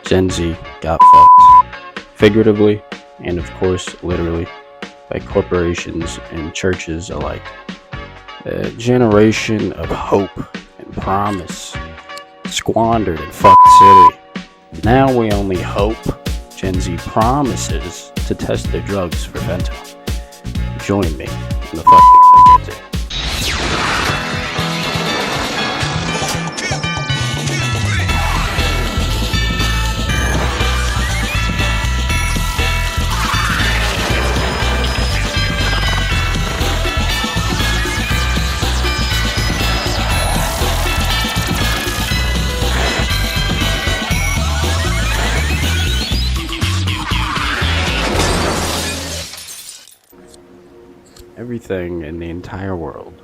Gen Z got fucked, figuratively and, of course, literally, by corporations and churches alike. A generation of hope and promise squandered in fucked city. Now we only hope Gen Z promises to test their drugs for fentanyl. Join me in the fucking of Gen Z. Everything in the entire world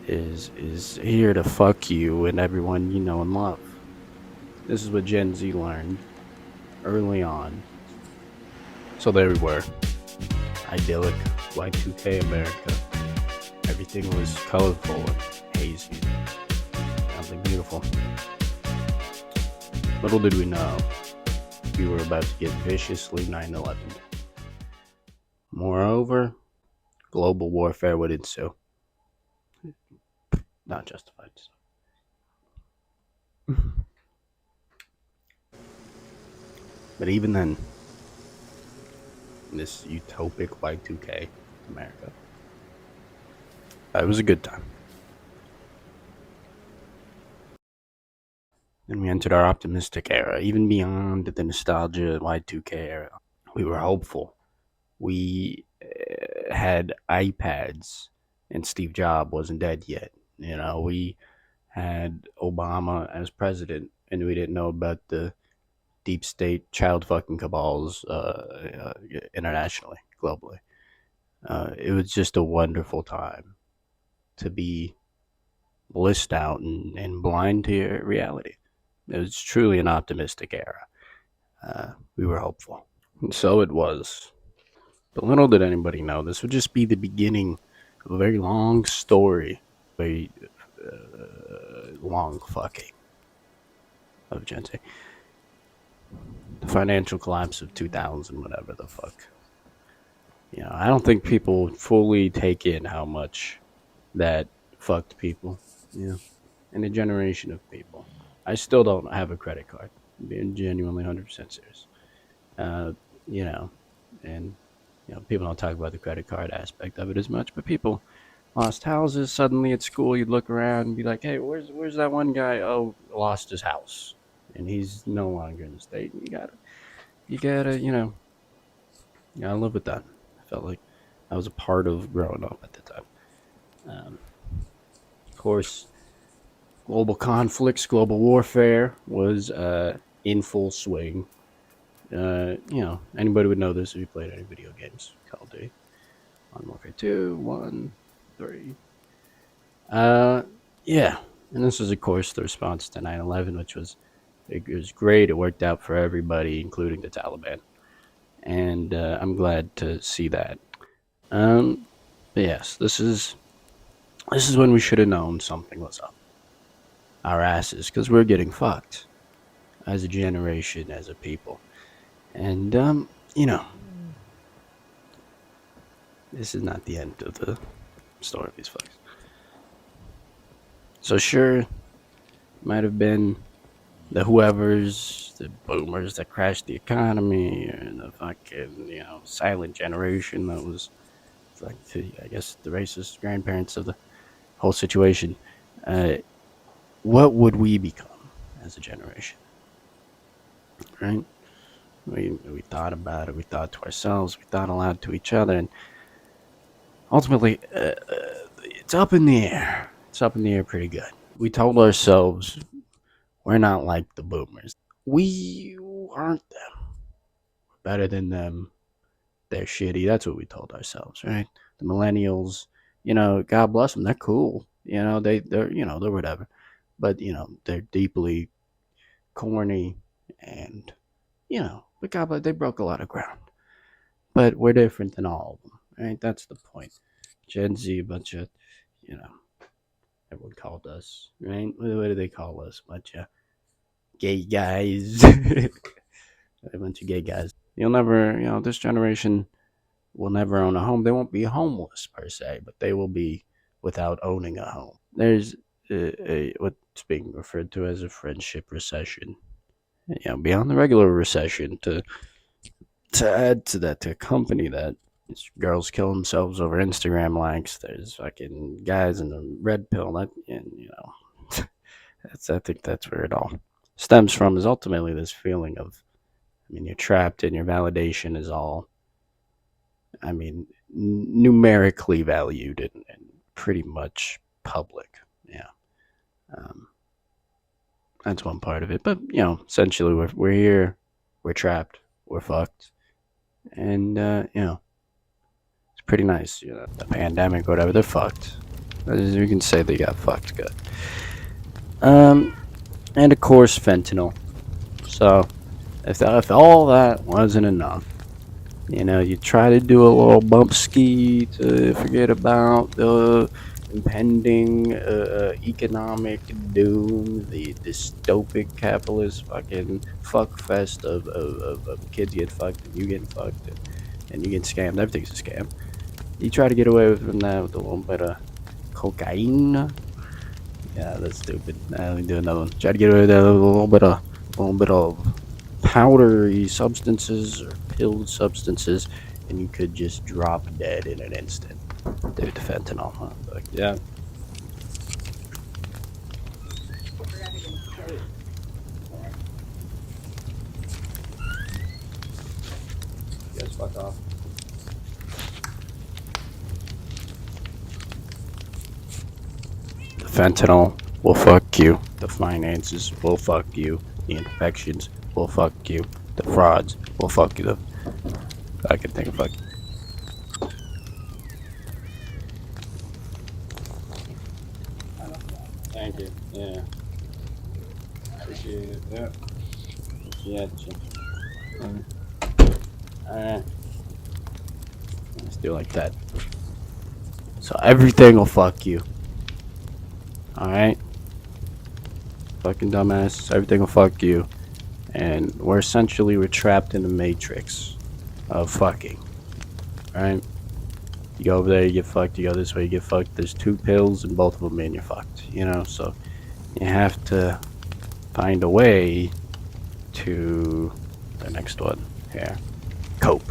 is here to fuck you and everyone you know and love. This is what Gen Z learned early on. So there we were, idyllic Y2K America. Everything was colorful and hazy, something beautiful. Little did we know, we were about to get viciously 9/11. Moreover, global warfare would ensue. Not justified. But even then, in this utopic Y2K America, it was a good time. Then we entered our optimistic era, even beyond the nostalgia Y2K era. We were hopeful. We had iPads, and Steve Jobs wasn't dead yet. We had Obama as president, and we didn't know about the deep state child fucking cabals internationally, globally. It was just a wonderful time to be blissed out and blind to your reality. It was truly an optimistic era. We were hopeful. And so it was. But little did anybody know, this would just be the beginning of a very long story, very long fucking of Gen Z. The financial collapse of 2000, whatever the fuck. I don't think people fully take in how much that fucked people, and a generation of people. I still don't have a credit card. I'm being genuinely 100% serious. Uh, you know, and people don't talk about the credit card aspect of it as much, but people lost houses suddenly at school. You'd look around and be like, "Hey, where's that one guy? Oh, lost his house, and he's no longer in the state." And you gotta live with that. I felt like I was a part of growing up at the time. Of course, global conflicts, global warfare was in full swing. Anybody would know this if you played any video games. Call of Duty, Modern Warfare 2, 1, 3. Yeah, and this was, of course, the response to 9/11, which it was great. It worked out for everybody, including the Taliban, and I'm glad to see that. But yes, this is when we should have known something was up our asses, because we're getting fucked as a generation, as a people. And, this is not the end of the story of these fucks. So sure, might have been the boomers that crashed the economy, or the fucking, silent generation that was, like, I guess, the racist grandparents of the whole situation. What would we become as a generation? Right? We thought about it. We thought to ourselves. We thought aloud to each other, and ultimately, it's up in the air. It's up in the air pretty good. We told ourselves we're not like the boomers. We aren't them. We're better than them. They're shitty. That's what we told ourselves, right? The millennials, God bless them. They're cool. They're whatever. But they're deeply corny, and but God bless, they broke a lot of ground. But we're different than all of them, right? That's the point. Gen Z, a bunch of, everyone called us, right? What do they call us? A bunch of gay guys. A bunch of gay guys. You'll never, this generation will never own a home. They won't be homeless per se, but they will be without owning a home. There's what's being referred to as a friendship recession. Beyond the regular recession, to add to that, to accompany that, it's girls kill themselves over Instagram likes. There's fucking guys in the red pill. That, and I think that's where it all stems from. Is ultimately this feeling of, you're trapped and your validation is all, numerically valued and pretty much public. Yeah. Um, that's one part of it. But, essentially, we're here, we're trapped, we're fucked. And, it's pretty nice. The pandemic, whatever, they're fucked. You can say they got fucked good. Um, and of course, fentanyl. So, if all that wasn't enough, you try to do a little bump ski to forget about the impending economic doom, the dystopic capitalist fucking fuck fest of kids get fucked and you getting fucked and you get scammed. Everything's a scam. You try to get away from that with a little bit of cocaine. Yeah, that's stupid. Let me do another one. Try to get away with that with a little bit of powdery substances or pilled substances, and you could just drop dead in an instant. Dude, the fentanyl, huh? Yeah. Yes, fuck off. The fentanyl will fuck you. The finances will fuck you. The infections will fuck you. The frauds will fuck you. I can think of fuck. Thank you. Yeah. Appreciate it. Yeah. Yeah. Alright. Let's do it like that. So everything will fuck you. Alright? Fucking dumbass. Everything will fuck you. And we're trapped in the matrix of fucking. Alright? You go over there, you get fucked. You go this way, you get fucked. There's two pills, and both of them mean you're fucked. So you have to find a way to the next one here. Cope.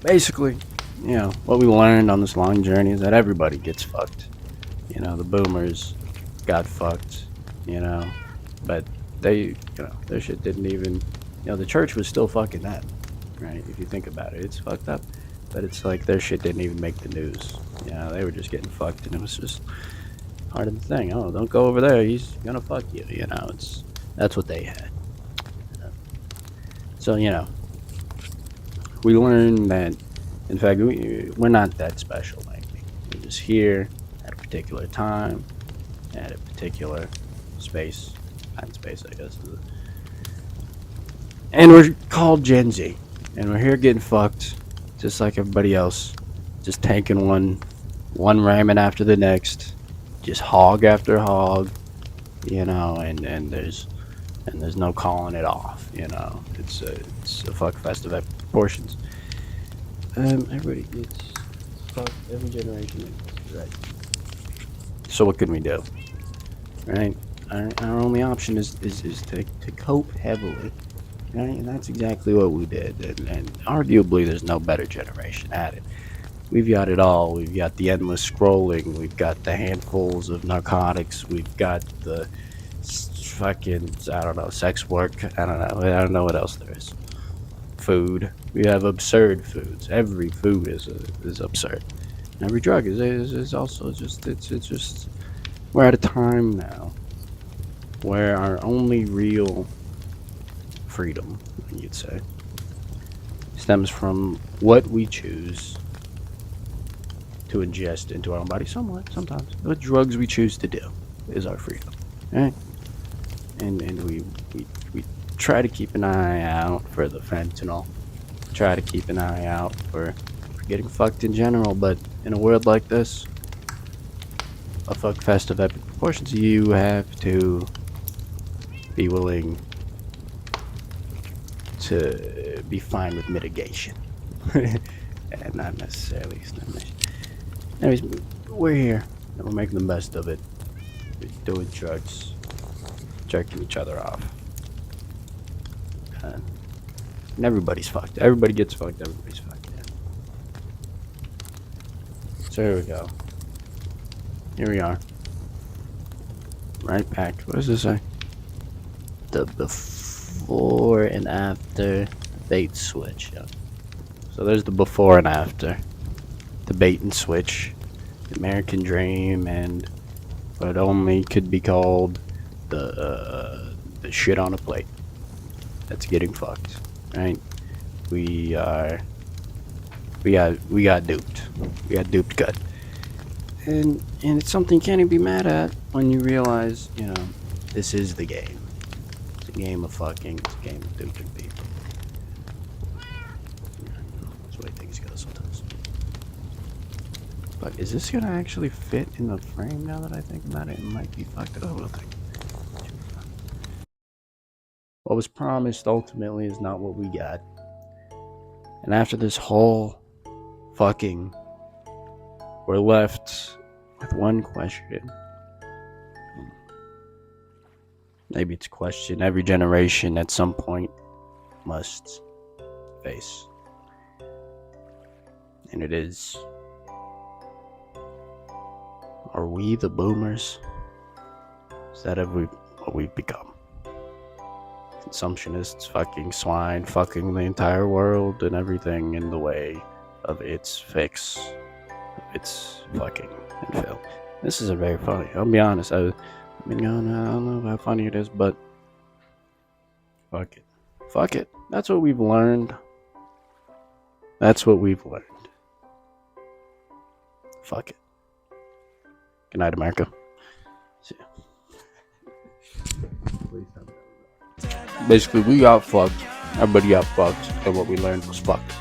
Basically, what we learned on this long journey is that everybody gets fucked. The boomers got fucked, but they, their shit didn't even, the church was still fucking them, right? If you think about it, it's fucked up, but it's like their shit didn't even make the news. They were just getting fucked, and it was just part of the thing. Oh, don't go over there, he's gonna fuck you, that's what they had. So, we learned that, in fact, we're not that special, maybe. We're just here at a particular time, at a particular space, time space, I guess. And we're called Gen Z, and we're here getting fucked, just like everybody else, just taking one ramen after the next, just hog after hog, and there's no calling it off, It's a fuck fest of proportions. Everybody gets fucked, every generation, right? So what can we do, right? Our only option is to cope heavily, right? And that's exactly what we did, and arguably there's no better generation at it. We've got it all. We've got the endless scrolling. We've got the handfuls of narcotics. We've got the fucking, I don't know, sex work. I don't know what else there is. Food. We have absurd foods. Every food is absurd. Every drug is also just it's just we're at a time now where our only real freedom, you'd say, stems from what we choose to ingest into our own body. Sometimes the drugs we choose to do is our freedom, right? And we try to keep an eye out for the fentanyl, try to keep an eye out for getting fucked in general, but in a world like this, a fuck fest of epic portions of you have to be willing to be fine with mitigation. And not necessarily stagnation. Anyways, we're here and we're making the best of it. We're doing drugs, jerking each other off. And everybody's fucked. Everybody gets fucked. Everybody's fucked. Yeah. So here we go. Here we are. Right back. What does this say? The before and after bait switch. Yeah. So there's the before and after. The bait and switch. The American dream and what only could be called the shit on a plate. That's getting fucked. Right? We got duped. We got duped good. And it's something you can't even be mad at when you realize, you know, this is the game. It's a game of fucking. It's a game of duping people. That's the way things go sometimes. But is this gonna actually fit in the frame now that I think about it? It might be fucked up. We'll think. What was promised ultimately is not what we got. And after this whole fucking, we're left with one question. Maybe it's a question every generation at some point must face. And it is, are we the boomers? Is that what we've become? Consumptionists, fucking swine, fucking the entire world and everything in the way of its fix, of its fucking and fill. This is a very funny. I'll be honest. I've been going. I don't know how funny it is, but fuck it. Fuck it. That's what we've learned. That's what we've learned. Fuck it. Good night, America. See ya. Basically, we got fucked. Everybody got fucked, and what we learned was fucked.